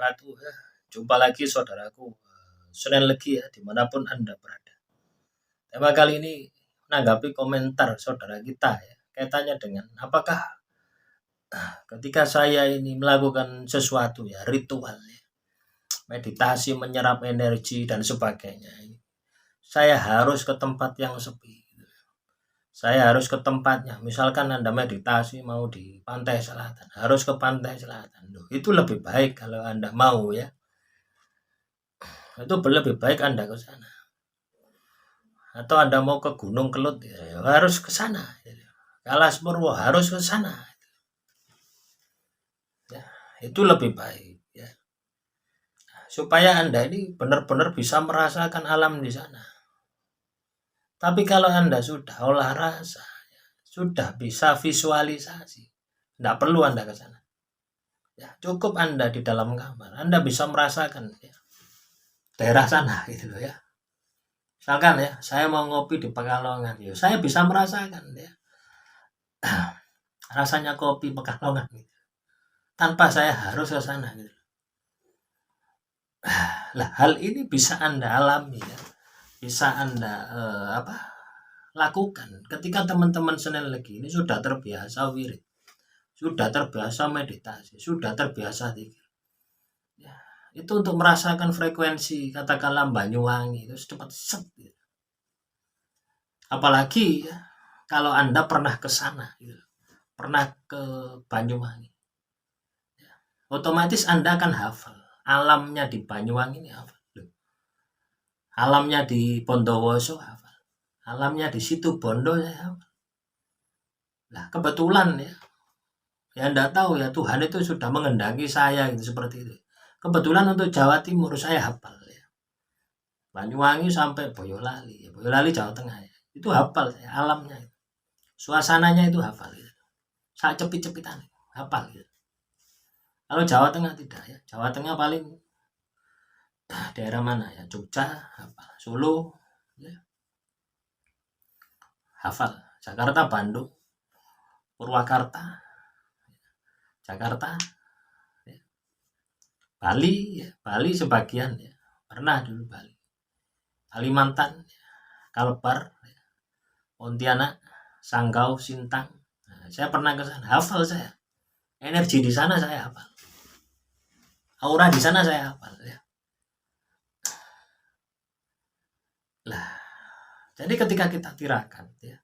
wabarakatuh. Ya, jumpa lagi saudaraku. Senin Legi ya, dimanapun Anda berada. Tema kali ini menanggapi komentar saudara kita ya, kaitannya dengan apakah ketika saya ini melakukan sesuatu ya, ritual ya, meditasi, menyerap energi dan sebagainya. Saya harus ke tempat yang sepi. Saya harus ke tempatnya. Misalkan Anda meditasi mau di pantai selatan, harus ke pantai selatan. Loh, itu lebih baik kalau Anda mau ya. Itu lebih baik Anda ke sana. Atau Anda mau ke Gunung Kelut ya, harus ke sana. Alas Purwo harus ke sana. Ya, itu lebih baik ya. Supaya Anda ini benar-benar bisa merasakan alam di sana. Tapi kalau Anda sudah olah rasa, sudah bisa visualisasi, tidak perlu Anda ke sana. Ya, cukup Anda di dalam kamar, Anda bisa merasakan ya, daerah sana gitu loh ya. Misalkan ya, saya mau ngopi di Pekalongan, ya, saya bisa merasakan ya rasanya kopi Pekalongan gitu. Tanpa saya harus ke sana gitu. Lah, hal ini bisa Anda alami ya. Bisa Anda lakukan ketika teman-teman Senin Legi ini sudah terbiasa wirid, sudah terbiasa meditasi, sudah terbiasa zikir. Ya, itu untuk merasakan frekuensi katakanlah Banyuwangi itu cepat set gitu. Apalagi ya, kalau Anda pernah ke sana gitu, pernah ke Banyuwangi, ya, otomatis Anda akan hafal alamnya di Banyuwangi ini hafal. Alamnya di Bondowoso hafal. Alamnya di situ Bondo saya hafal. Nah, kebetulan ya Anda tahu ya Tuhan itu sudah mengendaki saya gitu seperti itu. Kebetulan untuk Jawa Timur saya hafal ya. Banyuwangi sampai Boyolali, Boyolali Jawa Tengah ya. Itu hafal saya alamnya. Suasananya itu hafal gitu. Saat cepit-cepitan hafal gitu. Kalau Jawa Tengah tidak ya. Jawa Tengah paling daerah mana ya? Jogja, hafal. Solo ya. Hafal. Jakarta, Bandung, Purwakarta, Jakarta, ya. Bali, ya. Bali sebagian ya. Pernah dulu Bali. Kalimantan, ya. Kalbar, ya. Pontianak, Sanggau, Sintang. Nah, saya pernah ke sana, hafal saya. Energi di sana saya hafal. Aura di sana saya hafal ya. Lah, jadi ketika kita tirakat ya,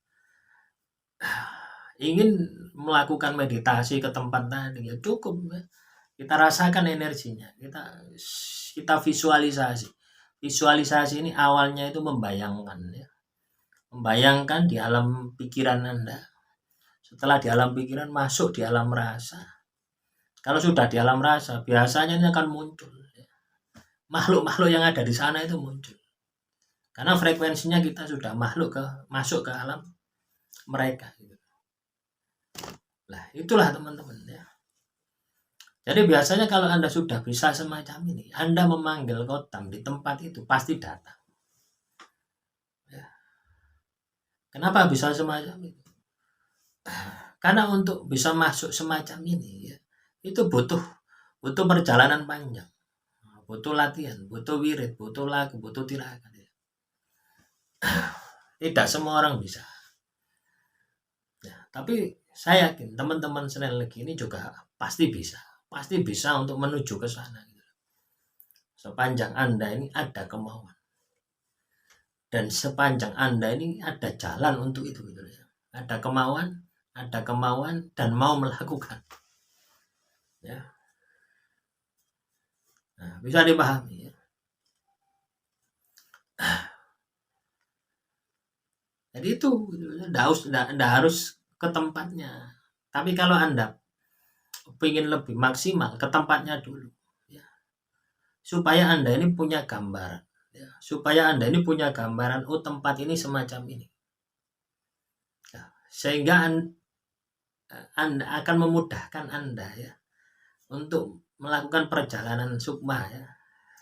ingin melakukan meditasi ke tempat tadi ya cukup ya. Kita rasakan energinya, kita visualisasi. Visualisasi ini awalnya itu membayangkan ya. Membayangkan di alam pikiran Anda. Setelah di alam pikiran masuk di alam rasa. Kalau sudah di alam rasa, biasanya ini akan muncul ya. Makhluk-makhluk yang ada di sana itu muncul. Karena frekuensinya kita sudah masuk ke alam mereka gitu. Lah, itulah teman-teman ya. Jadi biasanya kalau Anda sudah bisa semacam ini, Anda memanggil kotam di tempat itu pasti datang. Ya. Kenapa bisa semacam itu? Karena untuk bisa masuk semacam ini ya, itu butuh perjalanan panjang. Butuh latihan, butuh wirid, butuh lagu, butuh tirakat ya. Tidak semua orang bisa. Ya, tapi saya yakin teman-teman Senin Legi ini juga pasti bisa untuk menuju ke sana gitu. Sepanjang Anda ini ada kemauan dan sepanjang Anda ini ada jalan untuk itu gitu ya. Ada kemauan dan mau melakukan ya. Nah, bisa dipahami ya. Jadi itu tidak harus ke tempatnya. Tapi kalau Anda ingin lebih maksimal, ke tempatnya dulu. Ya. Supaya Anda ini punya gambaran. Ya. Supaya Anda ini punya gambaran, oh tempat ini semacam ini. Ya. Sehingga Anda akan memudahkan Anda ya untuk melakukan perjalanan sukma ya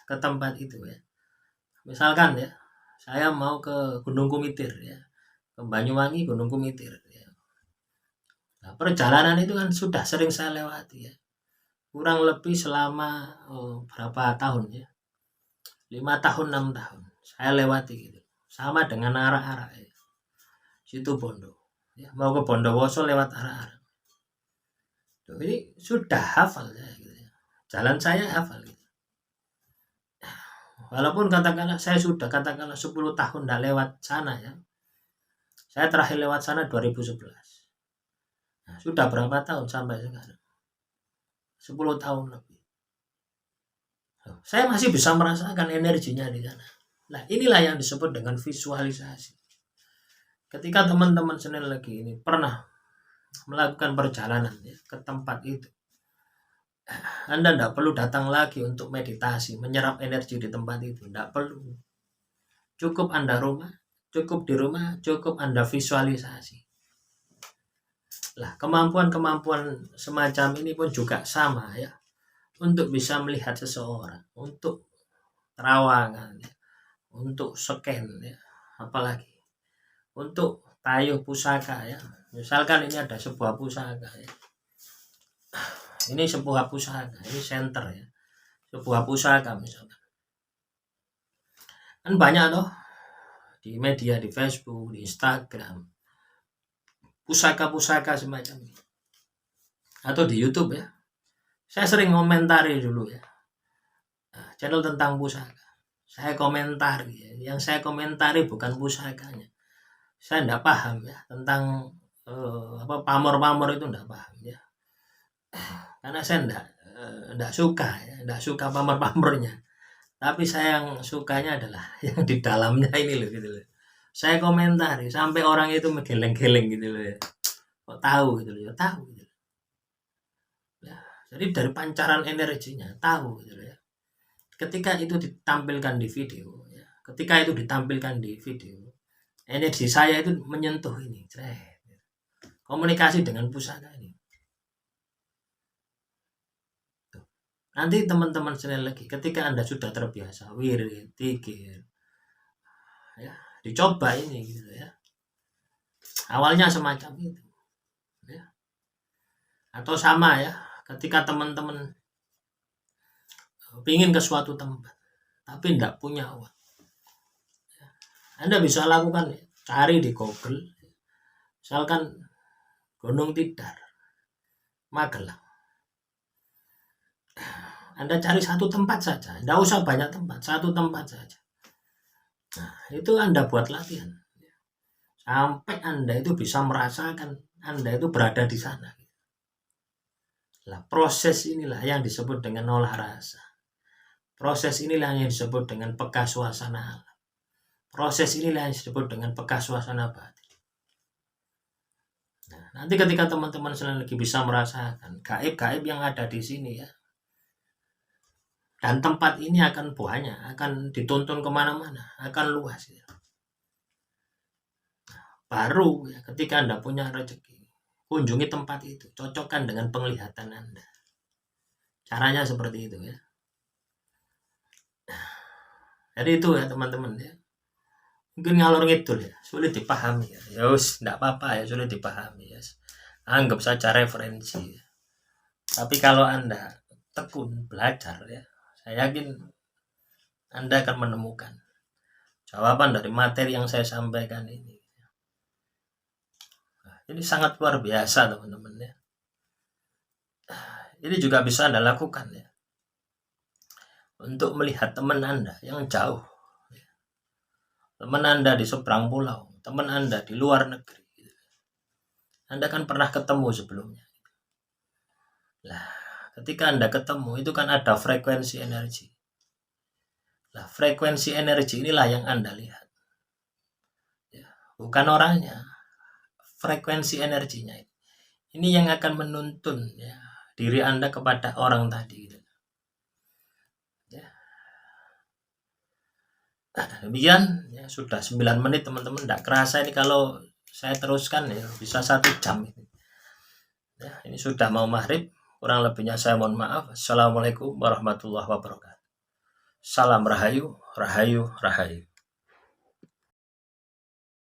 ke tempat itu ya. Misalkan ya, saya mau ke Gunung Kumitir ya. Ke Banyuwangi, Gunung Kumitir ya. Nah, perjalanan itu kan sudah sering saya lewati ya. kurang lebih selama berapa tahun ya, 5 tahun 6 tahun saya lewati gitu, sama dengan arah-arah ya. Situ Bondo ya, mau ke Bondowoso lewat arah-arah. Ini sudah hafal saya gitu ya. Jalan saya hafal gitu. Walaupun katakanlah saya sudah katakanlah 10 tahun tidak lewat sana ya. Saya terakhir lewat sana 2011. Nah, sudah berapa tahun sampai sekarang? 10 tahun lebih. Saya masih bisa merasakan energinya di sana. Nah, inilah yang disebut dengan visualisasi. Ketika teman-teman Senin lagi ini pernah melakukan perjalanan ya, ke tempat itu, Anda tidak perlu datang lagi untuk meditasi, menyerap energi di tempat itu. Tidak perlu. Cukup Anda cukup di rumah, cukup Anda visualisasi. Lah, kemampuan-kemampuan semacam ini pun juga sama ya. Untuk bisa melihat seseorang, untuk terawangan, ya, untuk scan ya, apalagi untuk tayuh pusaka ya. Misalkan ini ada sebuah pusaka ya. Ini sebuah pusaka, ini center ya. Sebuah pusaka misalkan. Kan banyak toh di media, di Facebook, di Instagram, pusaka-pusaka semacam ini. Atau di YouTube ya. Saya sering komentari dulu ya. Channel tentang pusaka. Saya komentari ya. Yang saya komentari bukan pusakanya. Saya tidak paham ya tentang pamor-pamor itu tidak paham ya. Karena saya tidak suka ya, tidak suka pamor-pamornya. Tapi saya yang sukanya adalah yang di dalamnya ini loh gitu loh. Saya komentari sampai orang itu menggeleng-geleng gitu loh ya. Kok tahu gitu loh ya, tahu gitu. Ya, jadi dari pancaran energinya tahu gitu loh ya. Ketika itu ditampilkan di video ya, energi saya itu menyentuh ini, komunikasi dengan pusaka ini. Tuh. Nanti teman-teman Senin lagi, ketika Anda sudah terbiasa wirid, tikir, ya dicoba ini gitu ya. Awalnya semacam itu, ya. Atau sama ya, ketika teman-teman ingin ke suatu tempat, tapi tidak punya uang, Anda bisa lakukan, cari di Google, misalkan Gunung Tidar, Magelang. Anda cari satu tempat saja, tidak usah banyak tempat, satu tempat saja. Nah, itu Anda buat latihan. Sampai Anda itu bisa merasakan Anda itu berada di sana. Nah, proses inilah yang disebut dengan olah rasa. Proses inilah yang disebut dengan peka suasana alam. Proses inilah yang disebut dengan peka suasana batin. Nah, nanti ketika teman-teman lagi bisa merasakan gaib-gaib yang ada di sini ya, dan tempat ini akan banyak, akan ditonton kemana-mana, akan luas ya. Nah, baru ya, ketika Anda punya rezeki, kunjungi tempat itu, cocokkan dengan penglihatan Anda. Caranya seperti itu ya. Jadi itu ya teman-teman ya. Mungkin ngalor ngidul ya, sulit dipahami ya. Ya wis, enggak apa-apa ya, sulit dipahami ya. Anggap saja referensi ya. Tapi kalau Anda tekun belajar ya, saya yakin Anda akan menemukan jawaban dari materi yang saya sampaikan ini. Nah, ini sangat luar biasa teman-teman ya. Ini juga bisa Anda lakukan ya, untuk melihat teman Anda yang jauh, teman Anda di seberang pulau, teman Anda di luar negeri. Anda kan pernah ketemu sebelumnya. Nah, ketika Anda ketemu itu kan ada frekuensi energi. Nah, frekuensi energi inilah yang Anda lihat. Ya, bukan orangnya, frekuensi energinya. Ini yang akan menuntun ya, diri Anda kepada orang tadi. Ya. Nah, demikian ya, sudah 9 menit teman-teman. Tidak kerasa ini kalau saya teruskan ya bisa 1 jam ini. Ya, ini sudah mau maghrib. Kurang lebihnya saya mohon maaf. Assalamualaikum warahmatullahi wabarakatuh. Salam rahayu, rahayu, rahayu.